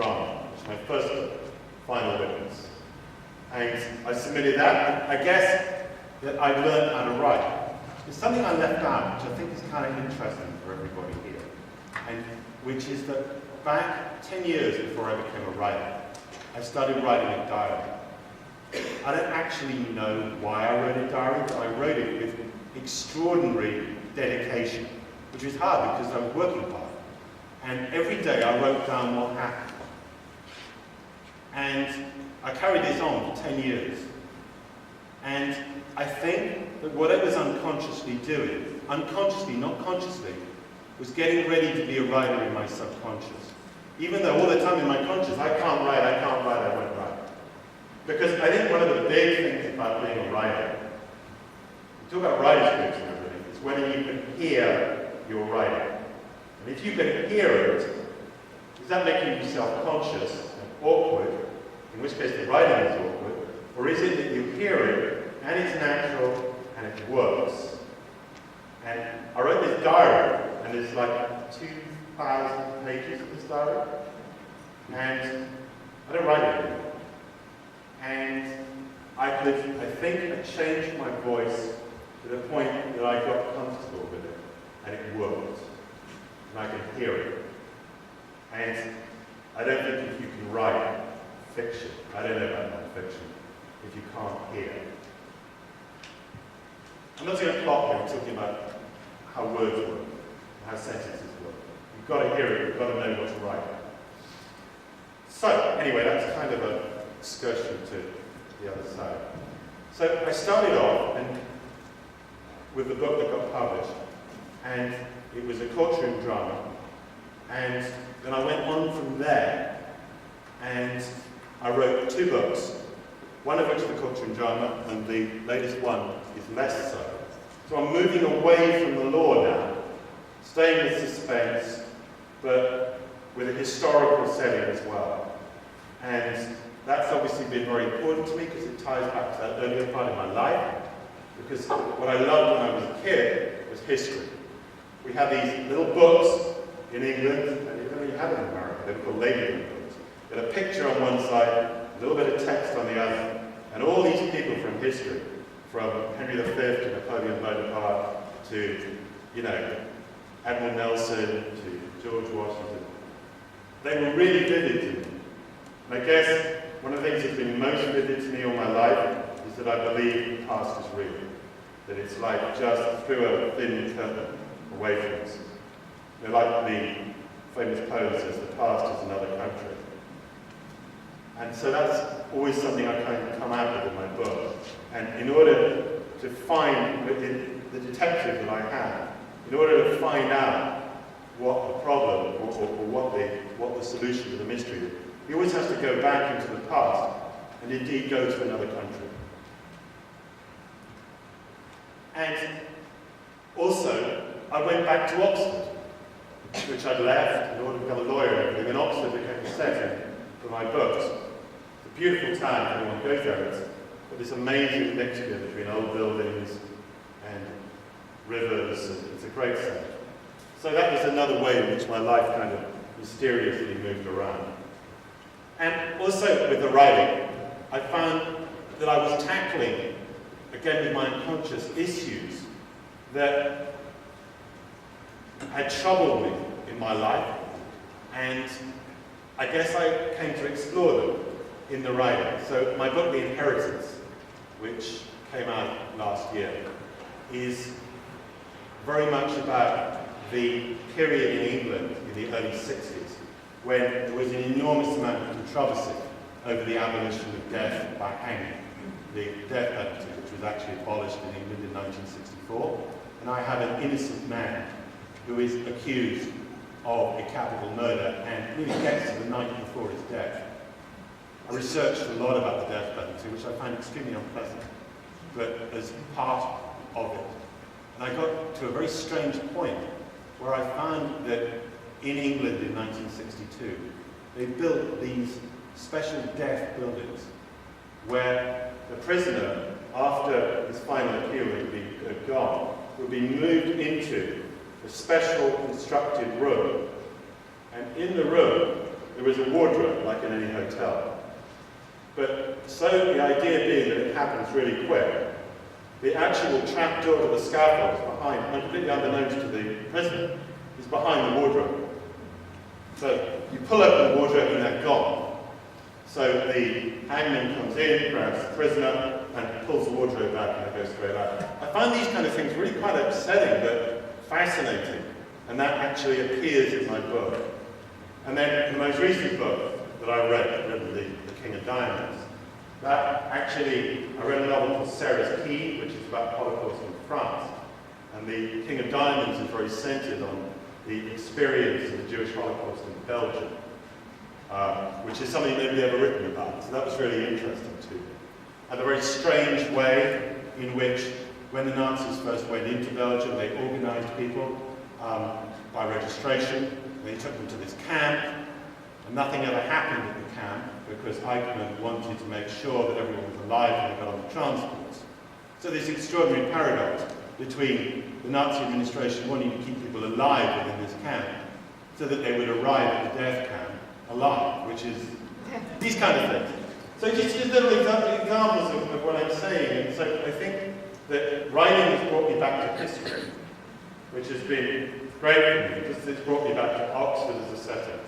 drama, which is my first book, Final Witness. And I submitted that, and I guess that I've learned how to write. There's something I left out, which I think is kind of interesting for everybody here, and which is that back 10 years before I became a writer, I started writing a diary. I don't actually know why I wrote a diary, but I wrote it with extraordinary dedication, which was hard because I was working hard. And every day I wrote down what happened. And I carried this on for 10 years. And I think that what I was unconsciously doing, unconsciously, not consciously, was getting ready to be a writer in my subconscious. Even though all the time in my conscious, I can't write, I won't write. Because I think one of the big things about being a writer, we talk about writer's groups and everything, is whether you can hear your writing. And if you can hear it, is that making you self-conscious and awkward, in which case the writing is awkward, or is it that you hear it, and it's natural, and it works? And I wrote this diary, and there's like 2,000 pages of this diary, and I don't write it anymore. And I think I changed my voice to the point that I got comfortable with it, and it worked. And I can hear it. And I don't think if you can write fiction, I don't know about non-fiction, if you can't hear. I'm not doing a plot here, I'm talking about how words work, how sentences work. You've got to hear it, you've got to know what to write. So, anyway, that's kind of an excursion to the other side. So I started off with the book that got published, and it was a courtroom drama, and then I went on from there, and I wrote 2 books, one of which is the courtroom drama, and the latest one is less so. So I'm moving away from the law now, staying with suspense, but with a historical setting as well. And that's obviously been very important to me because it ties back to that earlier part of my life, because what I loved when I was a kid was history. We had these little books in England, and even though you had them in America, they were called ladybook books. They had a picture on one side, a little bit of text on the other, and all these people from history, from Henry V to Napoleon Bonaparte to, Admiral Nelson to George Washington, they were really vivid to me. And I guess one of the things that's been most vivid to me all my life is that I believe the past is real. That it's like just through a thin curtain away from us. Like the famous poem says, the past is another country. And so that's always something I kind of come out with in my book. And in order to find the detective that I have, in order to find out what the problem or what the solution to the mystery is, he always has to go back into the past and indeed go to another country. And also, I went back to Oxford, which I'd left in order to become a lawyer and everything, and Oxford became the setting for my books. It's a beautiful town, if anyone goes there. It's got this amazing mixture between old buildings and rivers, and it's a great setting. So that was another way in which my life kind of mysteriously moved around. And also with the writing, I found that I was tackling, again with my unconscious, issues that had troubled me in my life, and I guess I came to explore them in the writing. So my book, The Inheritance, which came out last year, is very much about the period in England in the early 60s, when there was an enormous amount of controversy over the abolition of death by hanging, the death penalty, which was actually abolished in England in 1964. And I have an innocent man who is accused of a capital murder and really gets to the night before his death. I researched a lot about the death penalty, which I find extremely unpleasant, but as part of it. And I got to a very strange point where I found that in England in 1962, they built these special death buildings where the prisoner, after his final appeal had gone, would be moved into a special constructed room. And in the room, there was a wardrobe, like in any hotel. But so the idea being that it happens really quick, the actual trap door to the scaffold is behind, completely unbeknownst to the prisoner, is behind the wardrobe. So you pull open the wardrobe and they're gone. So the hangman comes in, grabs the prisoner, and pulls the wardrobe back and it goes straight out. I find these kind of things really quite upsetting, but fascinating. And that actually appears in my book. And then in the most recent book that I read, The King of Diamonds, that actually, I read a novel called Sarah's Key, which is about Holocaust in France. And The King of Diamonds is very centered on the experience of the Jewish Holocaust in Belgium, which is something nobody ever written about. So that was really interesting too. And the very strange way in which, when the Nazis first went into Belgium, they organized people by registration. They took them to this camp, and nothing ever happened at the camp because Eichmann wanted to make sure that everyone was alive when they got on the transports. So this extraordinary paradox between the Nazi administration wanting to keep people alive within this camp so that they would arrive at the death camp alive, which is these kind of things. So just little examples of what I'm saying. And so I think that writing has brought me back to history, which has been great for me, because it's brought me back to Oxford as a setting.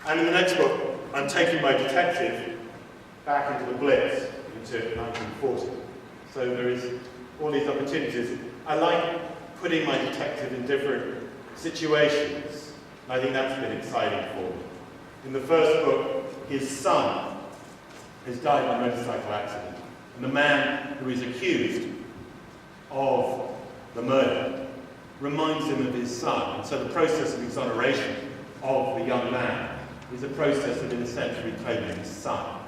And in the next book, I'm taking my detective back into the Blitz, into 1940. So there is all these opportunities. I like putting my detective in different situations. And I think that's been exciting for me. In the first book, his son has died in a motorcycle accident. And the man who is accused of the murder reminds him of his son. And so the process of exoneration of the young man is a process of, in a sense, reclaiming his son.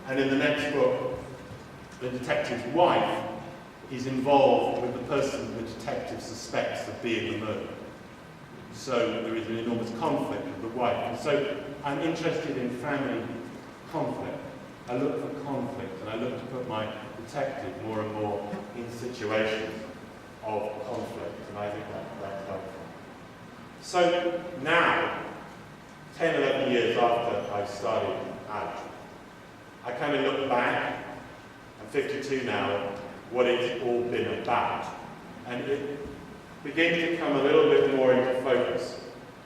And in the next book, the detective's wife is involved with the person the detective suspects of being the murderer. So there is an enormous conflict with the wife. And so I'm interested in family conflict. I look for conflict, and I look to put my detective more and more in situations of conflict, and I think that's helpful. So now, 10, 11 years after I started out, I kind of look back, I'm 52 now, what it's all been about. And it begins to come a little bit more into focus.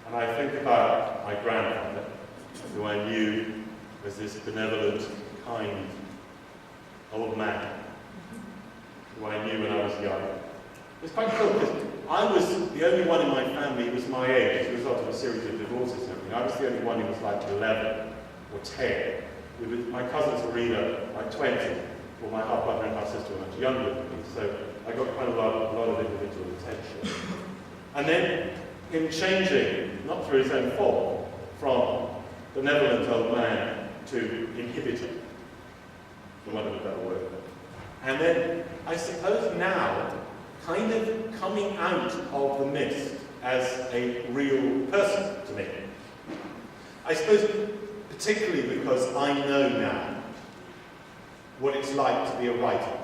And I think about my grandfather, who I knew as this benevolent, kind, old man, who I knew when I was young. It was quite cool, because I was the only one in my family who was my age as a result of a series of divorces and everything. I was the only one who was like 11 or 10. My cousins were either like 20, or my half-brother and half-sister were much younger than me, so I got quite a lot of individual attention. And then him changing, not through his own fault, from benevolent old man to inhibitor, for want of a better word. And then, I suppose now, kind of coming out of the mist as a real person to me. I suppose particularly because I know now what it's like to be a writer.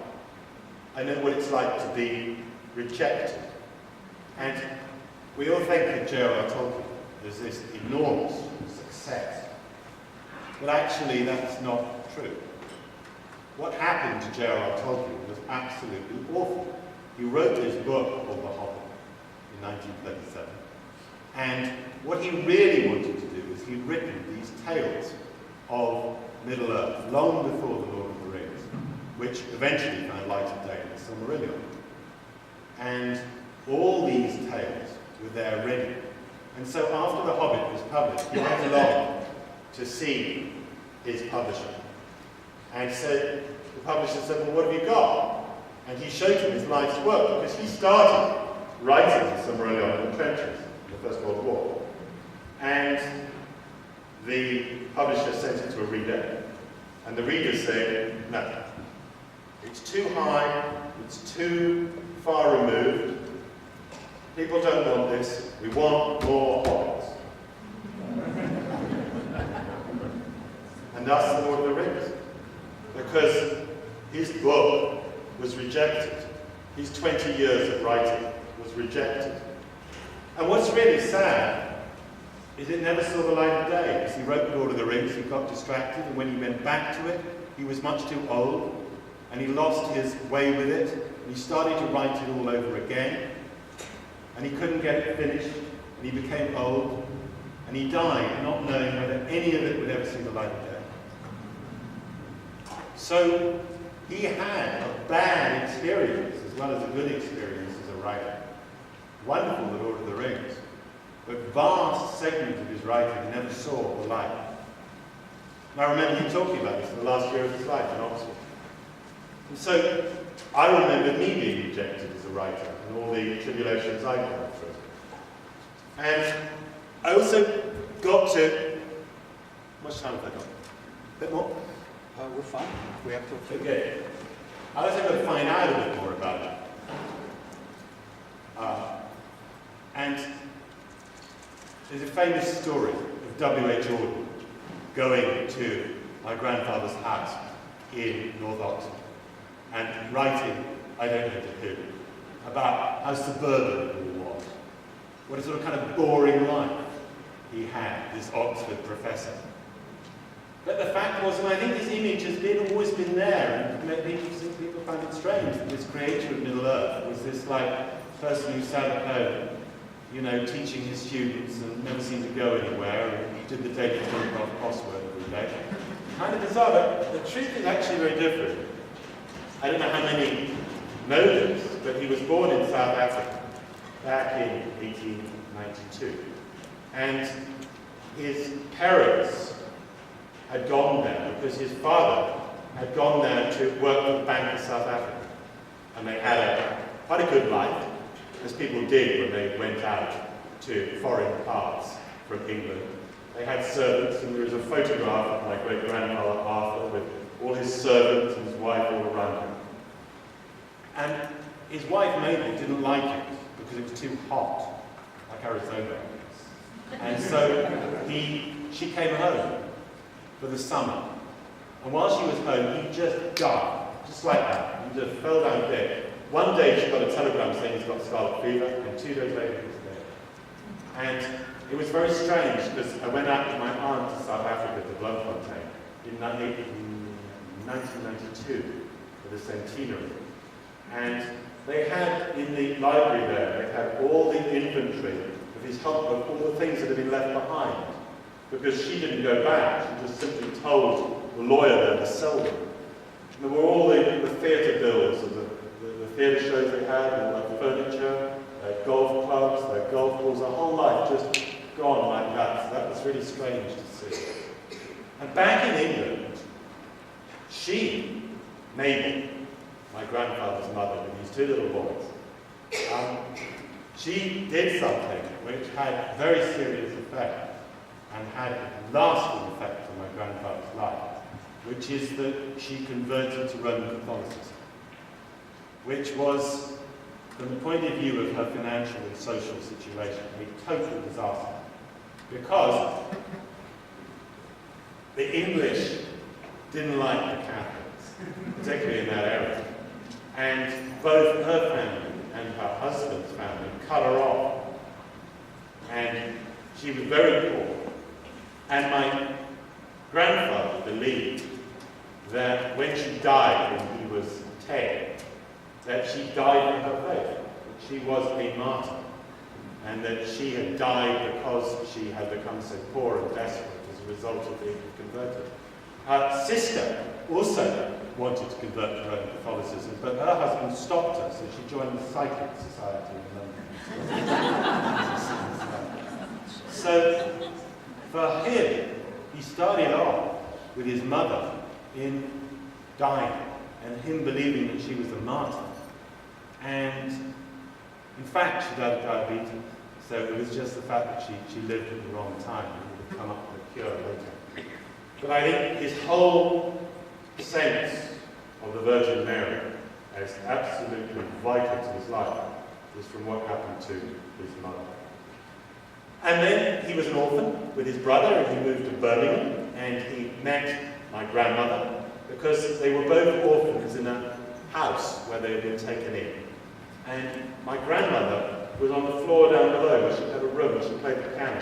I know what it's like to be rejected. And we all think of J.R.R. Tolkien as this enormous success. But actually, that's not true. What happened to J.R.R. Tolkien was absolutely awful. He wrote this book called The Hobbit in 1937. And what he really wanted to do is he'd written these tales of Middle-earth long before The Lord of the Rings, which eventually found light of day in the Silmarillion. And all these tales were there ready. And so after The Hobbit was published, he went along to see his publisher. And said, the publisher said, well, what have you got? And he showed him his life's work, because he started writing the Silmarillion in the trenches in the First World War. And the publisher sent it to a reader, and the reader said, no, it's too high, it's too far removed, people don't want this, we want more hobbits. And thus The Lord of the Rings, because his book was rejected. His 20 years of writing was rejected. And what's really sad is it never saw the light of day. As he wrote the Lord of the Rings, he got distracted, and when he went back to it, he was much too old, and he lost his way with it, and he started to write it all over again, and he couldn't get it finished, and he became old, and he died not knowing whether any of it would ever see the light of day. So he had a bad experience as well as a good experience as a writer. Wonderful, the Lord of the Rings, but vast segments of his writing never saw the light. And I remember him talking about this in the last year of his life in Oxford. And so I remember me being rejected as a writer and all the tribulations I've gone through. And I also got to... How much time have I got? A bit more? We're fine. We have to... Okay. I also got to find out a bit more about it. And there's a famous story of W.H. Auden going to my grandfather's house in North Oxford and writing, I don't know to who, about how suburban he was. What a sort of kind of boring life he had, this Oxford professor. But the fact was, and I think this image has always been there, and people find it strange that this creator of Middle Earth was this person who sat at home, teaching his students and never seemed to go anywhere, and did the daily Telegraph crossword every day. Kind of bizarre, but the truth is actually very different. I don't know how many know this, but he was born in South Africa back in 1892. And his parents had gone there because his father had gone there to work for the Bank of South Africa. And they had quite a good life, as people did when they went out to foreign parts from England. They had servants, and there is a photograph of my great-grandfather Arthur with all his servants and his wife all around him. And his wife Mabel didn't like it because it was too hot, like Arizona. And so she came home for the summer. And while she was home, he just died, just like that. He just fell down dead. One day she got a telegram saying he's got scarlet fever, and 2 days later he was dead. And it was very strange because I went out with my aunt to South Africa, to Bloemfontein, in 1992 for the centenary. And they had in the library there, they had all the inventory of all the things that had been left behind. Because she didn't go back, she just simply told the lawyer there to sell them. And there were all the theatre bills of the theatre shows they had, their furniture, their golf clubs, their golf balls, their whole life just gone like that. So that was really strange to see. And back in England, Mabel, my grandfather's mother, with these two little boys, she did something which had a very serious effect and had a lasting effect on my grandfather's life, which is that she converted to Roman Catholicism, which was, from the point of view of her financial and social situation, a total disaster. Because the English didn't like the Catholics, particularly in that area. And both her family and her husband's family cut her off. And she was very poor. And my grandfather believed that when she died, when he was 10, that she died for her faith, that she was a martyr, and that she had died because she had become so poor and desperate as a result of being converted. Her sister also wanted to convert to Roman Catholicism, but her husband stopped her, so she joined the Psychic Society in London. So, for him, he started off with his mother in dying, and him believing that she was a martyr. And in fact, she died of diabetes, so it was just the fact that she lived at the wrong time and would come up with a cure later. But I think his whole sense of the Virgin Mary as absolutely vital to his life was from what happened to his mother. And then he was an orphan with his brother, and he moved to Birmingham, and he met my grandmother because they were both orphans in a house where they had been taken in. And my grandmother was on the floor down below where she had a room where she played the piano.